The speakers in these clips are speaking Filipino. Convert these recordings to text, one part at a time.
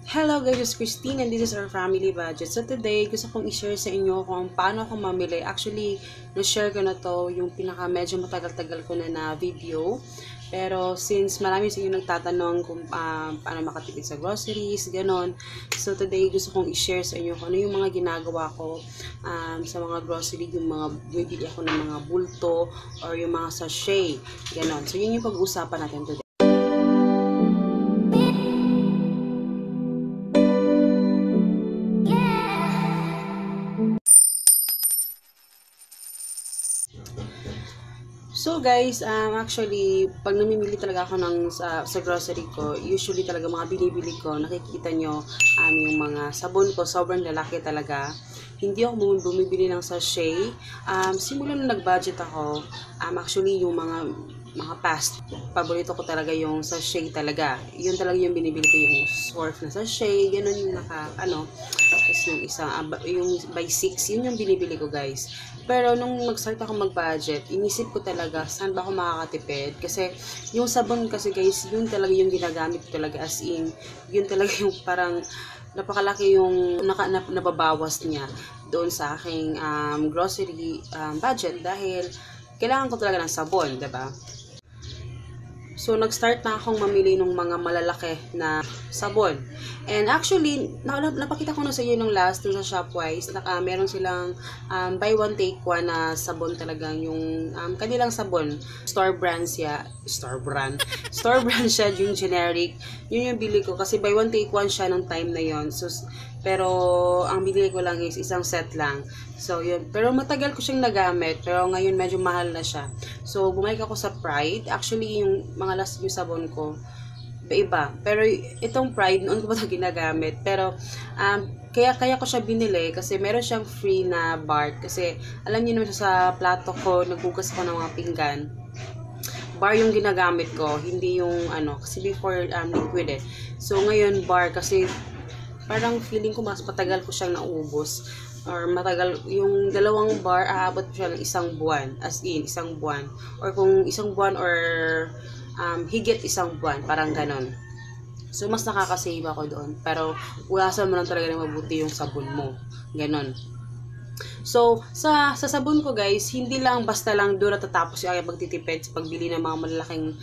Hello guys, it's Christine and this is our family budget. So today, gusto kong i-share sa inyo kung paano ako mamili. Actually, na-share ko na to yung medyo matagal-tagal ko na video. Pero since marami sa inyo nagtatanong kung paano makatipid sa groceries, ganon. So today, gusto kong i-share sa inyo kung ano yung mga ginagawa ko sa mga grocery, yung mga bibili ako ng mga bulto or yung mga sachet, ganon. So yun yung pag-uusapan natin today. So guys, actually, pag namimili talaga ako sa grocery ko, usually talaga mga binibili ko, nakikita nyo yung mga sabon ko, sobrang lalaki talaga. Hindi ako bumibili ng sachet. Simula nung nag-budget ako, actually yung mga past, paborito ko talaga yung sachet talaga. Yun talaga yung binibili ko, yung Swerve na sachet, ganun yung tapos yung isang, yung by 6, yun yung binibili ko guys. Pero nung mag-start ako mag-budget, inisip ko talaga saan ba ako makakatipid. Kasi yung sabon kasi guys, yun talaga yung ginagamit ko talaga as in. Yun talaga yung parang napakalaki yung nababawas niya doon sa aking grocery budget. Dahil kailangan ko talaga ng sabon, diba? So, nag-start na akong mamili ng mga malalaki na sabon. And actually, napakita ko na sa inyo nung last sa Shopwise, meron silang buy one take one na sabon talagang yung kanilang sabon. Store brand siya, store brand siya, yung generic. Yun yung bili ko kasi buy one take one siya nung time na yon. So, pero ang binili ko lang is isang set lang. So, yun. Pero matagal ko siyang nagamit. Pero ngayon medyo mahal na siya. So, bumalik ako sa Pride. Actually, yung mga last yung sabon ko, iba. Pero itong Pride, noon ko pa ito ginagamit. Pero, kaya ko siya binili kasi meron siyang free na bar. Kasi, alam niyo naman sa plato ko, nagbugas ko ng mga pinggan. Bar yung ginagamit ko, hindi yung kasi before liquid eh. So, ngayon bar kasi parang feeling ko mas matagal ko siyang naubos. Or matagal, yung dalawang bar, aabot siya ng isang buwan. As in, isang buwan. Or kung isang buwan or higit isang buwan. Parang ganon. So, mas nakakasave ako doon. Pero, ugasan mo lang talaga na mabuti yung sabon mo. Ganon. So, sa sabon ko guys, hindi lang basta lang doon natatapos yung aking pagtitipid sa pagbili ng mga malalaking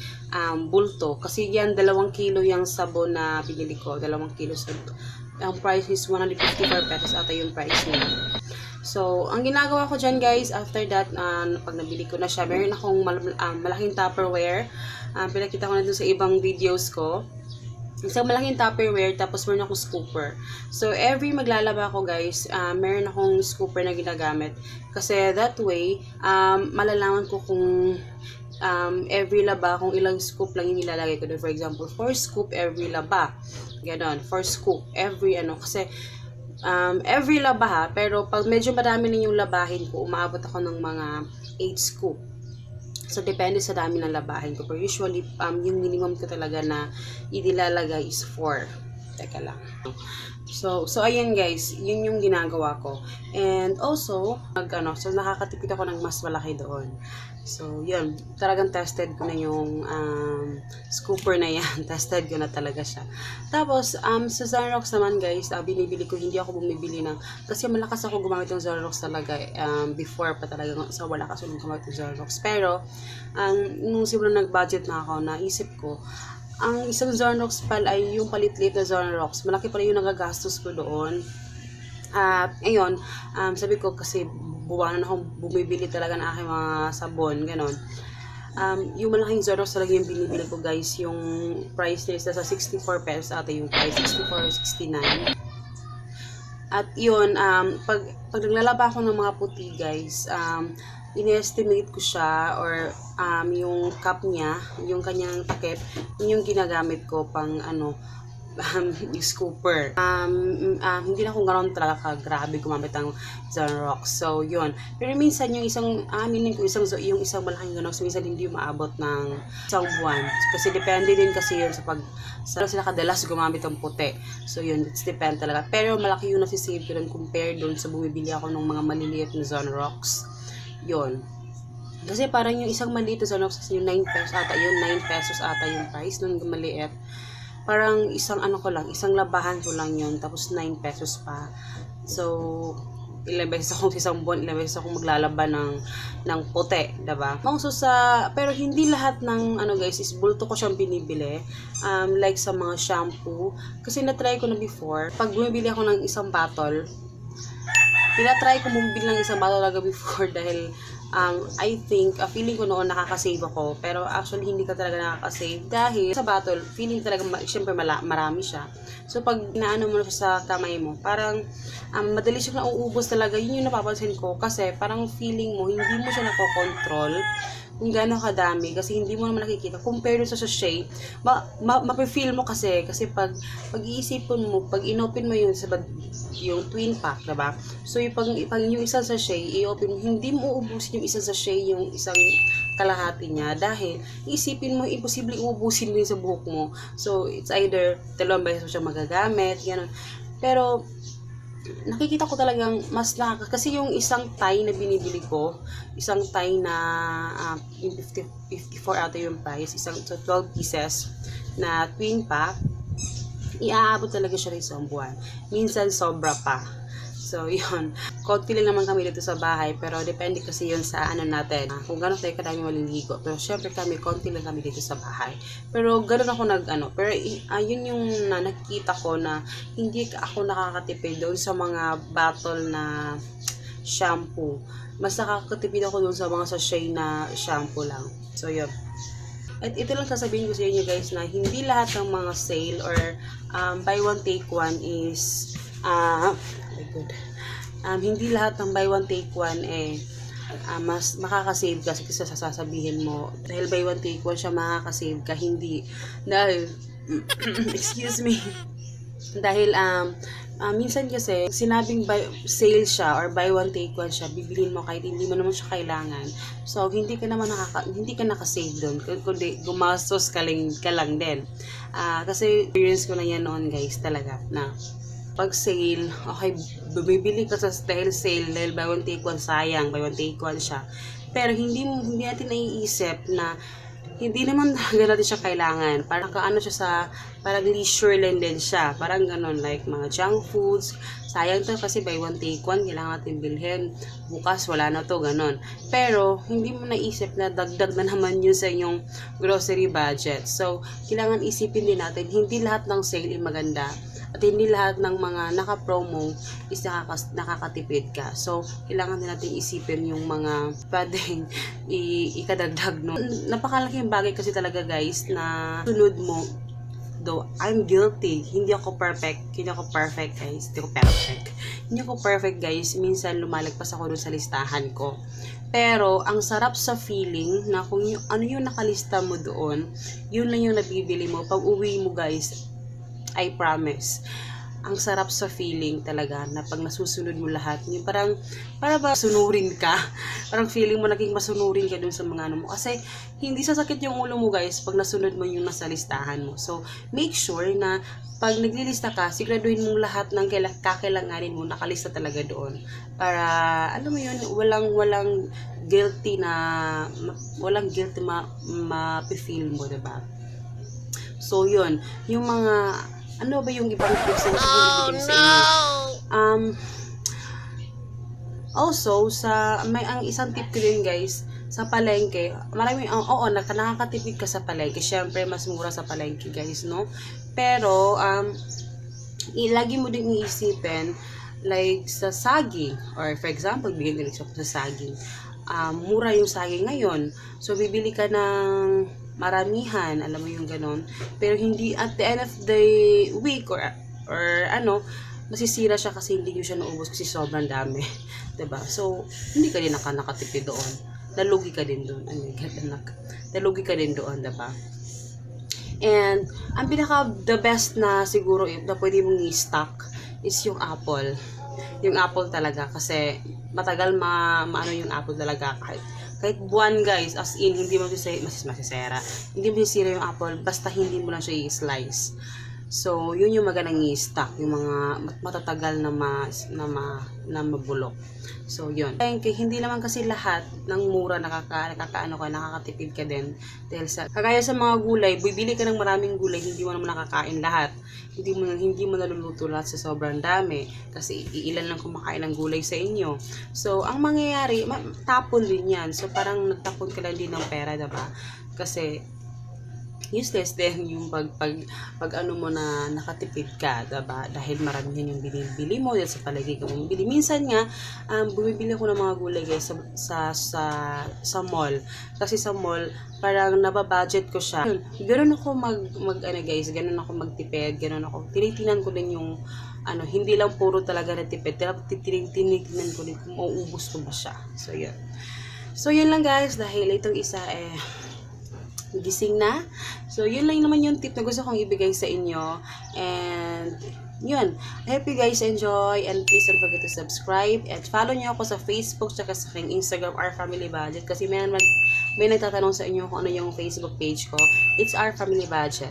bulto. Kasi yan, 2 kilo yung sabon na binili ko. 2 kilo sabon. Ang price is 154 pesos ata yung price niya. So, ang ginagawa ko dyan guys, after that, pag nabili ko na siya, meron akong malaking Tupperware. Pinakita ko na dun sa ibang videos ko. Isang malaking Tupperware, tapos meron akong scooper. So, every maglalaba ko guys, meron akong scooper na ginagamit. Kasi that way, malalaman ko kung every laba, kung ilang scoop lang yung nilalagay ko. For example, 4 scoop every laba. Ganon, 4 scoop every kasi every laba ha, pero pag medyo marami na yung labahin ko, umaabot ako ng mga 8 scoop. So, depende sa dami ng labahin ko. Pero usually, yung minimum ko talaga na inilalagay is 4. Teka lang. So ayan guys, yun yung ginagawa ko. And also, so nakakatipid ako ng mas malaki doon. So, yun. Talagang tested ko na yung scooper na yan. Tested ko na talaga siya. Tapos, sa Zonrox naman guys, binibili ko, hindi ako bumibili ng, kasi malakas ako gumamit ng Zonrox talaga. Before pa talaga, so wala kasi gumamit ng Zonrox. Pero, nung simula nag-budget na ako, naisip ko, ang isang Zonrox pal ay yung palit-lit na Zonrox. Malaki pala yung nagagastos ko doon. At ngayon, sabi ko kasi buwanan akong bumibili talaga ng aking mga sabon, ganon. Yung malaking Zonrox talaga yung binibili ko guys. Yung price niya is sa 64 pesos ata yung price, 64 or 69. At yun, pag naglalaba ako ng mga puti guys, in-estimate ko siya or yung cup niya, yung kanyang takip, yun yung ginagamit ko pang yung scooper. Hindi na akong ganoon talaga grabe gumamit ng Zonrox. So, yun. Pero minsan yung isang, yung isang malaking Zonrox, minsan hindi maabot ng isang buwan. Kasi depende din kasi yun sa sila kadalas gumamit ng puti. So, yun. It's depend talaga. Pero malaki yung nasisave ko dun compare dun sa bumibili ako ng mga maliliit na Zonrox. Yun. Kasi parang yung isang maliit na Zonrox, yung 9 pesos ata, yung 9 pesos ata yung price nung maliit. parang isang ano ko lang, isang labahan ko lang yun, tapos 9 pesos pa. So, ilang beses akong isang buwan, ilang beses akong maglalaban ng puti, diba? Also pero hindi lahat ng ano guys is bulto ko siyang binibili. Like sa mga shampoo, kasi na-try ko na before, pag bumibili ako ng isang bottle, tinatry ko bumibili ng isang bottle talaga before dahil I think, feeling ko noon nakaka-save ako, pero actually hindi ka talaga nakaka-save dahil sa bottle, feeling talaga, syempre marami siya. So, pag naano mo na sa kamay mo, parang madali siya nauubos talaga. Yun yung napapansin ko kasi parang feeling mo, hindi mo siya nakokontrol kung gaano kadami kasi hindi mo naman nakikita compared sa sachet. Mapifeel mo kasi pag iisipin mo, pag inopen mo yung twin pack, diba? So pag yung isang sachet i-open mo, hindi mo ubusin yung isang sachet, yung isang kalahati niya dahil isipin mo imposible ubusin mo sa buhok mo. So it's either dalawang beses mo siya magagamit, ganun. Pero nakikita ko talagang mas kasi yung isang tie na binibili ko, isang tie na yung 54 ata yung price, isang 12 pieces na twin pack, iaabot talaga siya ng isang buwan. Minsan sobra pa. So, yun. Konti lang naman kami dito sa bahay, pero depende kasi yun sa ano natin, kung gano'n tayo kadami maliligo. Pero syempre konti lang kami dito sa bahay. Pero gano'n ako pero yun yung nakikita ko na hindi ako nakakatipid doon sa mga bottle na shampoo. Mas nakakatipid ako doon sa mga sachet na shampoo lang. So, yun. At ito lang sasabihin ko sa inyo guys na hindi lahat ng mga sale or buy one take one is hindi lahat ng buy one take one mas makakasave ka kasi sasabihin mo dahil buy one take one siya makakasave ka, hindi dahil excuse me, dahil minsan kasi sinabing sale siya or buy one take one siya, bibilhin mo kahit hindi mo naman siya kailangan. So hindi ka nakasave doon kundi gumastos ka lang din. Kasi experience ko na yan noon guys talaga na pag sale, okay, bumibili ka dahil sale, dahil buy one take one, sayang, buy one take one siya. Pero hindi natin naiisip na hindi naman talaga natin siya kailangan. Parang kaano siya parang leisure lang din siya. Parang ganun, like mga junk foods. Sayang to kasi buy one take one, kailangan natin bilhin. Bukas, wala na to, ganun. Pero, hindi mo naisip na dagdag na naman yun sa inyong grocery budget. So, kailangan isipin din natin, hindi lahat ng sale ay maganda. At hindi lahat ng mga naka-promo is nakakatipid ka. So, kailangan din natin isipin yung mga pwedeng ikadagdag, no? Napakalaking bagay kasi talaga guys na sunod mo. Though, I'm guilty. Hindi ako perfect guys. Hindi ako perfect guys. Minsan lumalagpas ako dun sa listahan ko. Pero, ang sarap sa feeling na kung ano yung nakalista mo doon, yun lang yung nabibili mo. Pag uwi mo guys, I promise, ang sarap sa feeling talaga na pag nasusunod mo lahat, yung para ba sunurin ka, parang feeling mo naging masunurin ka dun sa mga ano mo, kasi hindi sasakit yung ulo mo guys pag nasunod mo yung nasa listahan mo. So make sure na pag naglilista ka, siguraduhin mong lahat ng kakailanganin mo nakalista talaga doon, para alam mo yun, walang guilty ma-feel mo, diba? So yun, yung mga ano ba yung ibang tips na ibigay sa inyo? Also, ang isang tip ko din guys, sa palengke, nakakatipid ka sa palengke. Syempre, mas mura sa palengke guys, no? Pero, lagi mo din iisipin, like sa saging, or for example, bigyan din sa saging. Mura yung saging ngayon. So, bibili ka ng maramihan, alam mo yung ganon. Pero hindi at the end of the week or masisira siya kasi hindi nyo siya naubos kasi sobrang dami. Diba? So, hindi ka din nakatipid doon. Nalugi ka din doon. Nalugi ka din doon, diba? And, ang the best na siguro na pwede mong i-stock is yung apple. Yung apple talaga kasi matagal maano yung apple talaga kahit buwan guys, as in hindi mo masisira, hindi mo masisira yung apple basta hindi mo lang siya i-slice. So, yun yung magandang i-stock, yung mga matatagal na mabulok. So, yun. Hindi naman kasi lahat ng mura nakakatipid ka din. Dahil kagaya sa mga gulay, bibili ka ng maraming gulay, hindi mo naman nakakain lahat. Hindi mo naluluto lahat sa sobrang dami. Kasi iilan lang kumakain ng gulay sa inyo. So, ang mangyayari, tapon din yan. So, parang nagtapon ka lang din ng pera, diba? Kasi, useless din yung pag ano mo na nakatipid ka, diba? Dahil marami yan yung binibili mo dahil sa palagi ka bumibili. Minsan nga, bumibili ako ng mga gulay guys sa mall. Kasi sa mall, parang nababudget ko siya. Ganun ako ganun ako magtipid, ganun ako. Tinitinan ko din yung hindi lang puro talaga natipid. Tinitinan ko din kung mauubos ko ba siya. So, yun. So, yun lang guys. Dahil itong isa gising na. So, yun lang naman yung tip na gusto kong ibigay sa inyo. And, yun. I hope you guys enjoy. And please don't forget to subscribe. And follow nyo ako sa Facebook tsaka sa aking Instagram, Our Family Budget. Kasi may nagtatanong sa inyo kung ano yung Facebook page ko. It's Our Family Budget.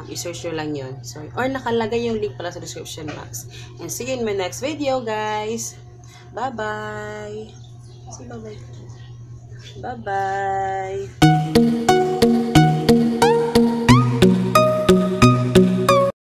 I-search nyo lang yun. So, or nakalagay yung link pala sa description box. And see you in my next video, guys. Bye-bye. See you, bye-bye. Bye-bye.